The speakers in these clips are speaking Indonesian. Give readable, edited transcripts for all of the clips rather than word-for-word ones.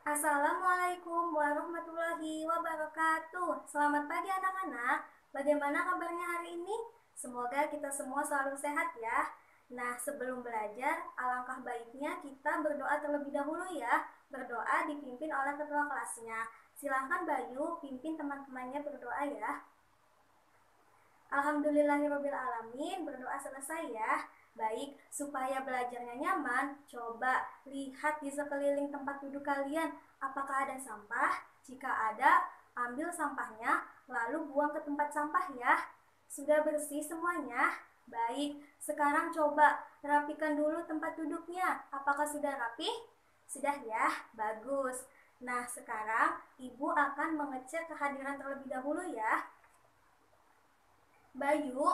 Assalamualaikum warahmatullahi wabarakatuh. Selamat pagi anak-anak. Bagaimana kabarnya hari ini? Semoga kita semua selalu sehat ya. Nah, sebelum belajar, alangkah baiknya kita berdoa terlebih dahulu ya. Berdoa dipimpin oleh ketua kelasnya. Silahkan Bayu pimpin teman-temannya berdoa ya. Alhamdulillahirobbilalamin, berdoa selesai ya. Baik, supaya belajarnya nyaman, coba lihat di sekeliling tempat duduk kalian. Apakah ada sampah? Jika ada, ambil sampahnya, lalu buang ke tempat sampah ya. Sudah bersih semuanya? Baik, sekarang coba rapikan dulu tempat duduknya. Apakah sudah rapi? Sudah ya, bagus. Nah, sekarang Ibu akan mengecek kehadiran terlebih dahulu ya. Bayu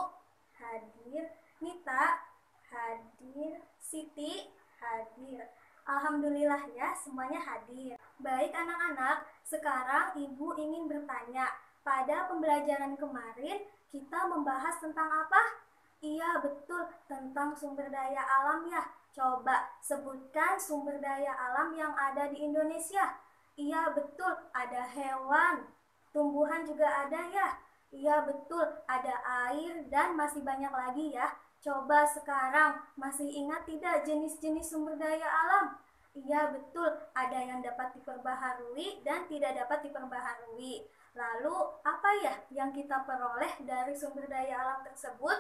hadir, Nita hadir, Siti hadir. Alhamdulillah ya, semuanya hadir. Baik anak-anak, sekarang Ibu ingin bertanya, pada pembelajaran kemarin kita membahas tentang apa? Iya betul, tentang sumber daya alam ya. Coba sebutkan sumber daya alam yang ada di Indonesia. Iya betul, ada hewan, tumbuhan juga ada ya. Iya betul, ada air dan masih banyak lagi ya. Coba sekarang masih ingat tidak jenis-jenis sumber daya alam? Iya betul, ada yang dapat diperbaharui dan tidak dapat diperbaharui. Lalu apa ya yang kita peroleh dari sumber daya alam tersebut?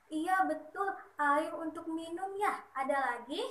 Iya betul, air untuk minum ya. Ada lagi?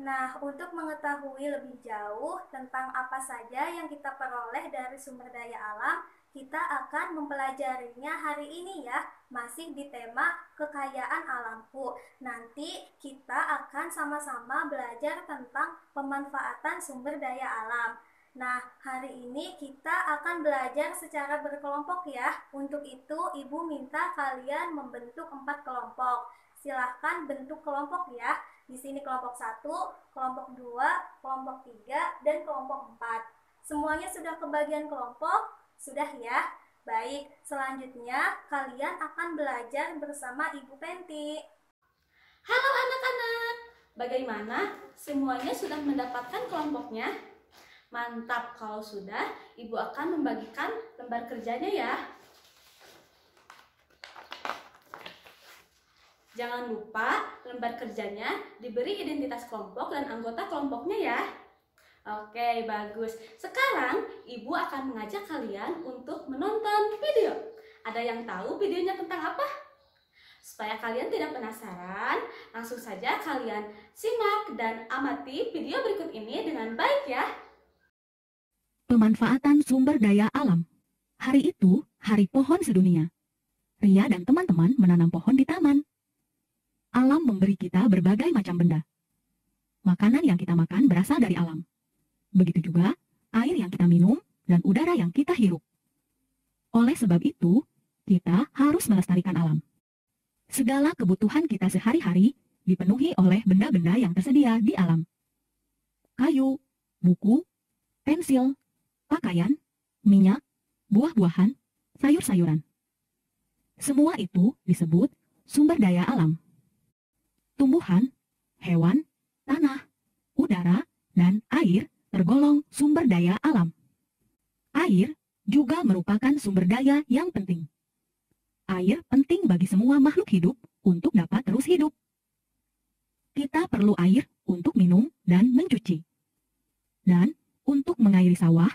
Nah, untuk mengetahui lebih jauh tentang apa saja yang kita peroleh dari sumber daya alam, kita akan mempelajarinya hari ini ya, masih di tema kekayaan alamku. Nanti kita akan sama-sama belajar tentang pemanfaatan sumber daya alam. Nah, hari ini kita akan belajar secara berkelompok ya. Untuk itu, Ibu minta kalian membentuk 4 kelompok. Silahkan bentuk kelompok ya. Di sini kelompok 1, kelompok 2, kelompok 3, dan kelompok 4. Semuanya sudah kebagian kelompok? Sudah ya? Baik, selanjutnya kalian akan belajar bersama Ibu Penti. Halo anak-anak, bagaimana? Semuanya sudah mendapatkan kelompoknya? Mantap, kalau sudah, Ibu akan membagikan lembar kerjanya ya. Jangan lupa lembar kerjanya diberi identitas kelompok dan anggota kelompoknya ya. Oke, bagus. Sekarang Ibu akan mengajak kalian untuk menonton video. Ada yang tahu videonya tentang apa? Supaya kalian tidak penasaran, langsung saja kalian simak dan amati video berikut ini dengan baik ya. Pemanfaatan sumber daya alam. Hari itu, Hari Pohon Sedunia. Ria dan teman-teman menanam pohon di taman. Alam memberi kita berbagai macam benda. Makanan yang kita makan berasal dari alam. Begitu juga air yang kita minum dan udara yang kita hirup. Oleh sebab itu, kita harus melestarikan alam. Segala kebutuhan kita sehari-hari dipenuhi oleh benda-benda yang tersedia di alam. Kayu, buku, pensil, pakaian, minyak, buah-buahan, sayur-sayuran. Semua itu disebut sumber daya alam. Tumbuhan, hewan, tanah, udara, dan air tergolong sumber daya alam. Air juga merupakan sumber daya yang penting. Air penting bagi semua makhluk hidup untuk dapat terus hidup. Kita perlu air untuk minum dan mencuci. Dan untuk mengairi sawah,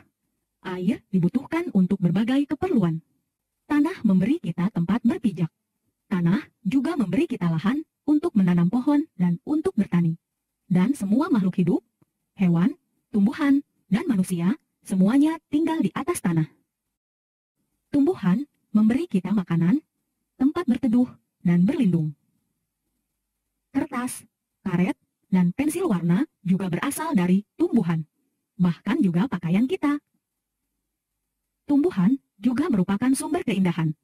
air dibutuhkan untuk berbagai keperluan. Tanah memberi kita tempat berpijak. Tanah juga memberi kita lahan untuk menanam pohon dan untuk bertani. Dan semua makhluk hidup, hewan, tumbuhan, dan manusia, semuanya tinggal di atas tanah. Tumbuhan memberi kita makanan, tempat berteduh, dan berlindung. Kertas, karet, dan pensil warna juga berasal dari tumbuhan, bahkan juga pakaian kita. Tumbuhan juga merupakan sumber keindahan.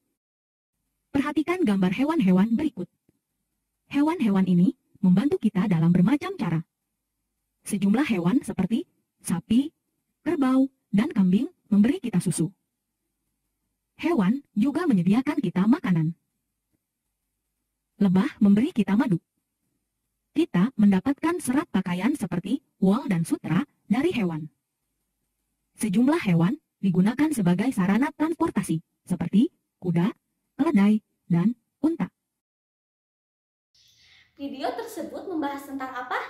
Perhatikan gambar hewan-hewan berikut. Hewan-hewan ini membantu kita dalam bermacam cara. Sejumlah hewan seperti sapi, kerbau, dan kambing memberi kita susu. Hewan juga menyediakan kita makanan. Lebah memberi kita madu. Kita mendapatkan serat pakaian seperti wol dan sutra dari hewan. Sejumlah hewan digunakan sebagai sarana transportasi, seperti kuda, keledai, dan unta. Video tersebut membahas tentang apa?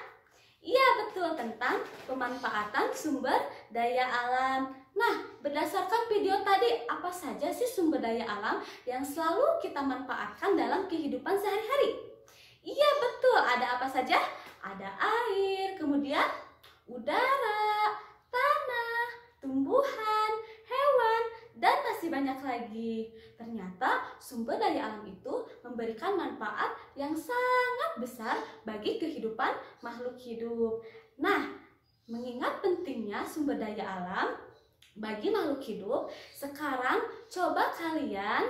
Iya, betul, tentang pemanfaatan sumber daya alam. Nah, berdasarkan video tadi, apa saja sih sumber daya alam yang selalu kita manfaatkan dalam kehidupan sehari-hari? Iya, betul, ada apa saja? Ada air, kemudian udara, tanah, tumbuhan, hewan, dan masih banyak lagi. Ternyata sumber daya alam itu memberikan manfaat yang sangat besar bagi kehidupan makhluk hidup. Nah, mengingat pentingnya sumber daya alam bagi makhluk hidup, sekarang coba kalian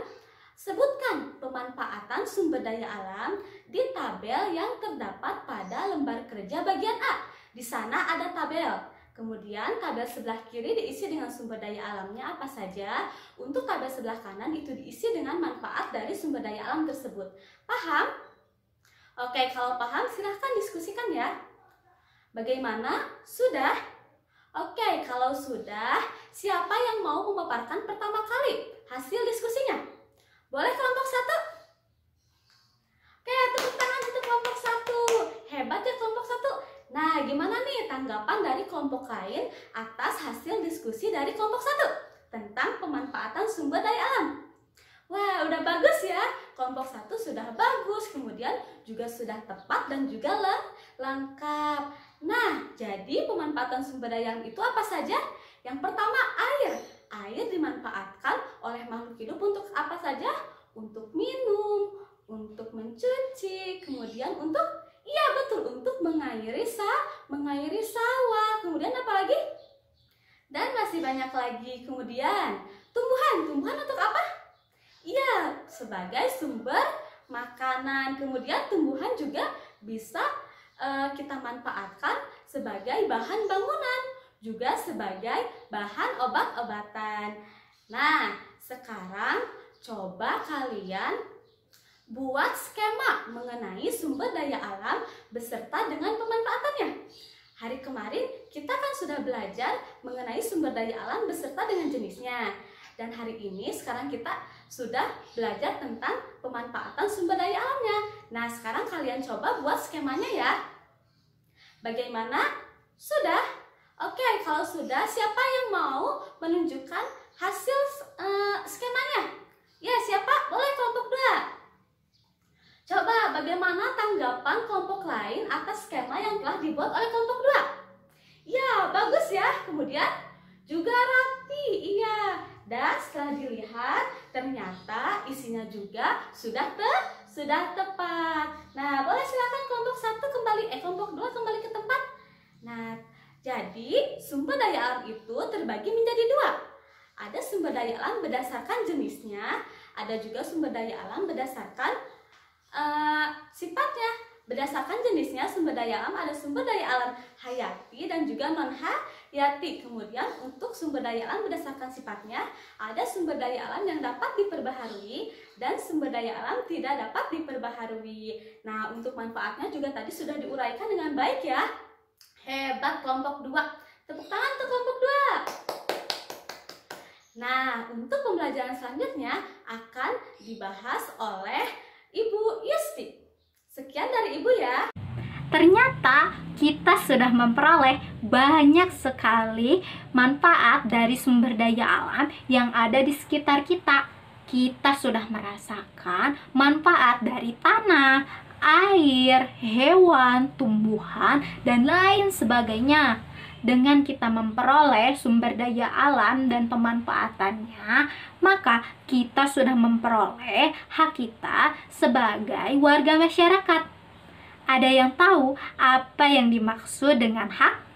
sebutkan pemanfaatan sumber daya alam di tabel yang terdapat pada lembar kerja bagian A. Di sana ada tabel. Kemudian tabel sebelah kiri diisi dengan sumber daya alamnya apa saja. Untuk tabel sebelah kanan itu diisi dengan manfaat dari sumber daya alam tersebut. Paham? Oke, kalau paham silahkan diskusikan ya. Bagaimana? Sudah? Oke, kalau sudah, siapa yang mau memaparkan pertama kali hasil diskusinya? Boleh kelompok 1? Oke, tepuk tangan untuk kelompok 1. Hebat ya kelompok 1. Nah, gimana nih tanggapan dari kelompok lain atas hasil diskusi dari kelompok 1 tentang pemanfaatan sumber daya alam? Wah, udah bagus ya. Kelompok 1 sudah bagus, kemudian juga sudah tepat dan juga lengkap. Nah, jadi pemanfaatan sumber daya alam itu apa saja? Yang pertama, air. Air dimanfaatkan oleh makhluk hidup untuk apa saja? Untuk minum, untuk mencuci, kemudian untuk, iya betul, untuk mengairi sawah, kemudian apa lagi? Dan masih banyak lagi. Kemudian tumbuhan untuk apa? Iya, sebagai sumber makanan. Kemudian tumbuhan juga bisa kita manfaatkan sebagai bahan bangunan, juga sebagai bahan obat-obatan. Nah, sekarang coba kalian buat skema mengenai sumber daya alam beserta dengan pemanfaatannya. Hari kemarin kita kan sudah belajar mengenai sumber daya alam beserta dengan jenisnya. Dan hari ini sekarang kita sudah belajar tentang pemanfaatan sumber daya alamnya. Nah, sekarang kalian coba buat skemanya ya. Bagaimana? Sudah? Oke, kalau sudah, siapa yang mau menunjukkan hasil skemanya? Ya, siapa? Boleh kelompok 2. Coba bagaimana tanggapan kelompok lain atas skema yang telah dibuat oleh kelompok 2? Ya, bagus ya. Kemudian juga rapi. Iya. Dan setelah dilihat, ternyata isinya juga sudah tepat. Nah, boleh silakan kelompok 1 kembali, kelompok 2 kembali ke tempat. Nah, jadi sumber daya alam itu terbagi menjadi 2. Ada sumber daya alam berdasarkan jenisnya, ada juga sumber daya alam berdasarkan sifatnya. Berdasarkan jenisnya sumber daya alam ada sumber daya alam hayati dan juga non hayati. Kemudian untuk sumber daya alam berdasarkan sifatnya ada sumber daya alam yang dapat diperbaharui dan sumber daya alam tidak dapat diperbaharui. Nah, untuk manfaatnya juga tadi sudah diuraikan dengan baik ya. Hebat kelompok 2. Tepuk tangan untuk kelompok 2. Nah, untuk pembelajaran selanjutnya akan dibahas oleh Ibu Yusti. Sekian dari Ibu ya. Ternyata kita sudah memperoleh banyak sekali manfaat dari sumber daya alam yang ada di sekitar kita. Kita sudah merasakan manfaat dari tanah, air, hewan, tumbuhan, dan lain sebagainya. Dengan kita memperoleh sumber daya alam dan pemanfaatannya, maka kita sudah memperoleh hak kita sebagai warga masyarakat. Ada yang tahu apa yang dimaksud dengan hak?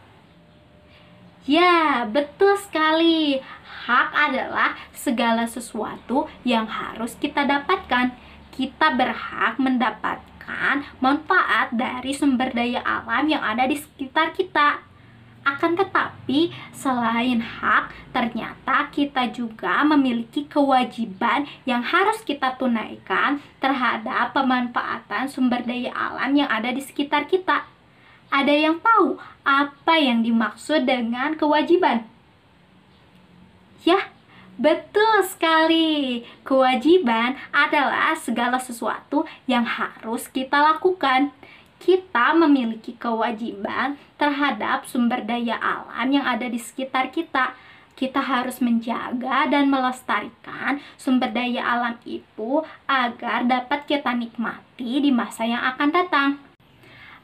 Ya, betul sekali. Hak adalah segala sesuatu yang harus kita dapatkan. Kita berhak mendapatkan manfaat dari sumber daya alam yang ada di sekitar kita. Akan tetapi, selain hak, ternyata kita juga memiliki kewajiban yang harus kita tunaikan terhadap pemanfaatan sumber daya alam yang ada di sekitar kita. Ada yang tahu apa yang dimaksud dengan kewajiban? Ya, betul sekali. Kewajiban adalah segala sesuatu yang harus kita lakukan. Kita memiliki kewajiban terhadap sumber daya alam yang ada di sekitar kita. Kita harus menjaga dan melestarikan sumber daya alam itu agar dapat kita nikmati di masa yang akan datang.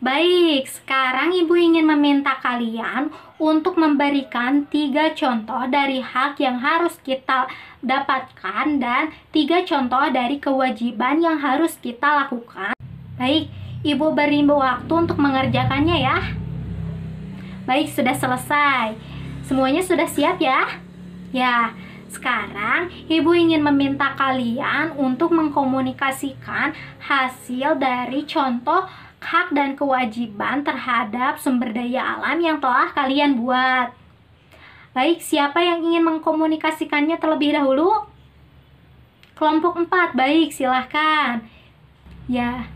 Baik, sekarang Ibu ingin meminta kalian untuk memberikan 3 contoh dari hak yang harus kita dapatkan dan 3 contoh dari kewajiban yang harus kita lakukan. Baik, Ibu beri waktu untuk mengerjakannya ya. Baik, sudah selesai. Semuanya sudah siap ya? Ya, sekarang Ibu ingin meminta kalian untuk mengkomunikasikan hasil dari contoh hak dan kewajiban terhadap sumber daya alam yang telah kalian buat. Baik, siapa yang ingin mengkomunikasikannya terlebih dahulu? Kelompok 4, baik, silahkan. Ya,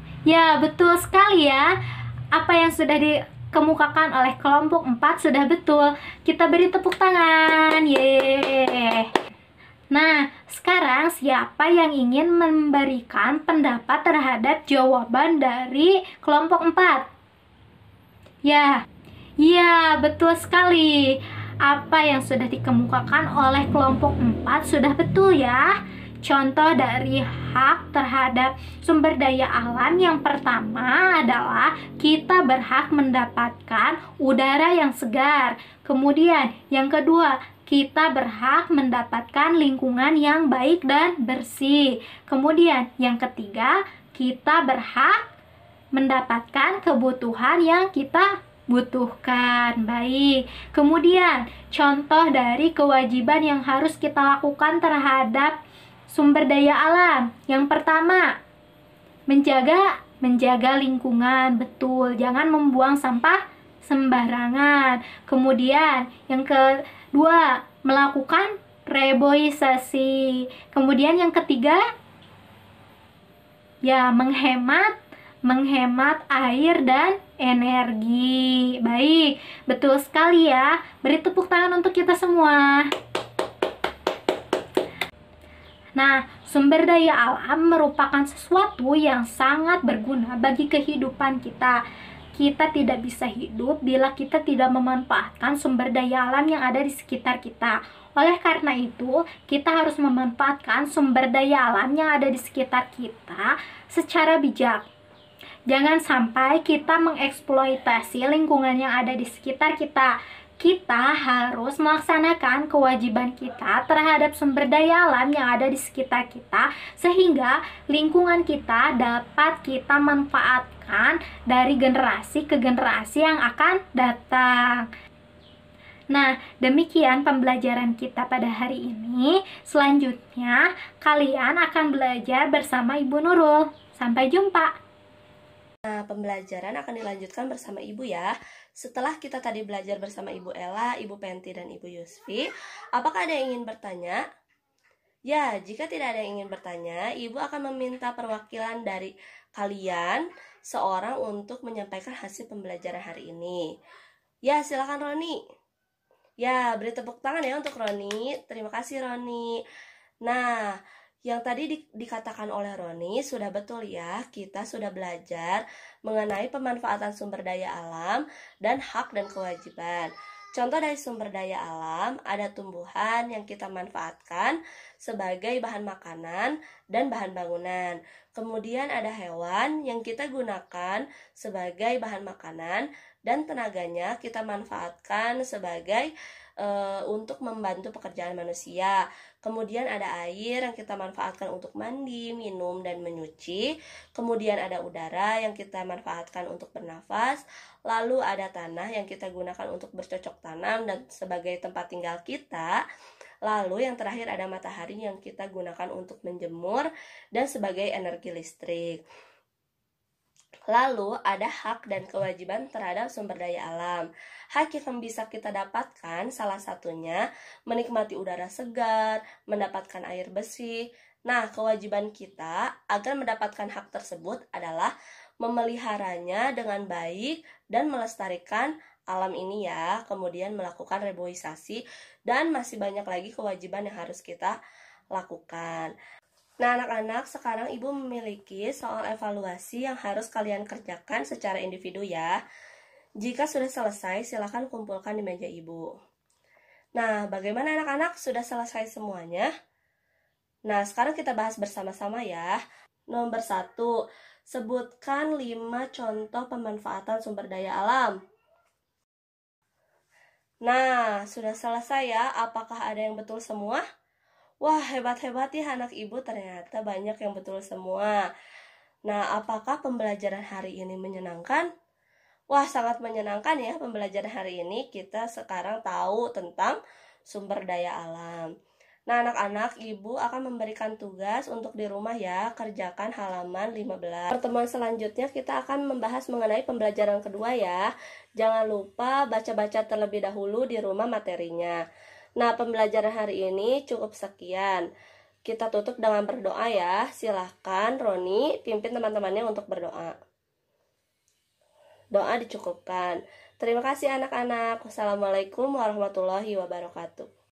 betul sekali ya. Apa yang sudah dikemukakan oleh kelompok 4 sudah betul. Kita beri tepuk tangan. Yeay. Nah, sekarang siapa yang ingin memberikan pendapat terhadap jawaban dari kelompok 4? Ya, betul sekali. Apa yang sudah dikemukakan oleh kelompok 4 sudah betul ya. Contoh dari hak terhadap sumber daya alam yang pertama adalah kita berhak mendapatkan udara yang segar. Kemudian yang kedua, kita berhak mendapatkan lingkungan yang baik dan bersih. Kemudian yang ketiga, kita berhak mendapatkan kebutuhan yang kita butuhkan. Baik. Kemudian contoh dari kewajiban yang harus kita lakukan terhadap sumber daya alam. Yang pertama, menjaga lingkungan. Betul, jangan membuang sampah sembarangan. Kemudian yang kedua, melakukan reboisasi. Kemudian yang ketiga, ya menghemat air dan energi. Baik, betul sekali ya. Beri tepuk tangan untuk kita semua. Nah, sumber daya alam merupakan sesuatu yang sangat berguna bagi kehidupan kita. Kita tidak bisa hidup bila kita tidak memanfaatkan sumber daya alam yang ada di sekitar kita. Oleh karena itu, kita harus memanfaatkan sumber daya alam yang ada di sekitar kita secara bijak. Jangan sampai kita mengeksploitasi lingkungan yang ada di sekitar kita. Kita harus melaksanakan kewajiban kita terhadap sumber daya alam yang ada di sekitar kita, sehingga lingkungan kita dapat kita manfaatkan dari generasi ke generasi yang akan datang. Nah, demikian pembelajaran kita pada hari ini. Selanjutnya, kalian akan belajar bersama Ibu Nurul. Sampai jumpa. Nah, pembelajaran akan dilanjutkan bersama Ibu ya. Setelah kita tadi belajar bersama Ibu Ella, Ibu Penti, dan Ibu Yusfi, apakah ada yang ingin bertanya? Ya, jika tidak ada yang ingin bertanya, Ibu akan meminta perwakilan dari kalian seorang untuk menyampaikan hasil pembelajaran hari ini. Ya, silakan Roni. Ya, beri tepuk tangan ya untuk Roni. Terima kasih Roni. Nah, yang tadi dikatakan oleh Roni sudah betul ya. Kita sudah belajar mengenai pemanfaatan sumber daya alam dan hak dan kewajiban. Contoh dari sumber daya alam, ada tumbuhan yang kita manfaatkan sebagai bahan makanan dan bahan bangunan. Kemudian ada hewan yang kita gunakan sebagai bahan makanan dan tenaganya kita manfaatkan sebagai untuk membantu pekerjaan manusia. Kemudian ada air yang kita manfaatkan untuk mandi, minum, dan menyuci. Kemudian ada udara yang kita manfaatkan untuk bernafas. Lalu ada tanah yang kita gunakan untuk bercocok tanam dan sebagai tempat tinggal kita. Lalu yang terakhir ada matahari yang kita gunakan untuk menjemur dan sebagai energi listrik. Lalu ada hak dan kewajiban terhadap sumber daya alam. Hak yang bisa kita dapatkan salah satunya menikmati udara segar, mendapatkan air bersih. Nah, kewajiban kita agar mendapatkan hak tersebut adalah memeliharanya dengan baik dan melestarikan alam ini ya, kemudian melakukan reboisasi, dan masih banyak lagi kewajiban yang harus kita lakukan. Nah, anak-anak, sekarang Ibu memiliki soal evaluasi yang harus kalian kerjakan secara individu ya. Jika sudah selesai, silakan kumpulkan di meja Ibu. Nah, bagaimana anak-anak? Sudah selesai semuanya? Nah, sekarang kita bahas bersama-sama ya. Nomor 1, sebutkan 5 contoh pemanfaatan sumber daya alam. Nah, sudah selesai ya. Apakah ada yang betul semua? Wah, hebat-hebat ya anak Ibu, ternyata banyak yang betul semua. Nah, apakah pembelajaran hari ini menyenangkan? Wah, sangat menyenangkan ya pembelajaran hari ini. Kita sekarang tahu tentang sumber daya alam. Nah, anak-anak, Ibu akan memberikan tugas untuk di rumah ya, kerjakan halaman 15. Pertemuan selanjutnya kita akan membahas mengenai pembelajaran kedua ya. Jangan lupa baca-baca terlebih dahulu di rumah materinya. Nah, pembelajaran hari ini cukup sekian. Kita tutup dengan berdoa ya. Silahkan Roni pimpin teman-temannya untuk berdoa. Doa dicukupkan. Terima kasih anak-anak. Wassalamualaikum warahmatullahi wabarakatuh.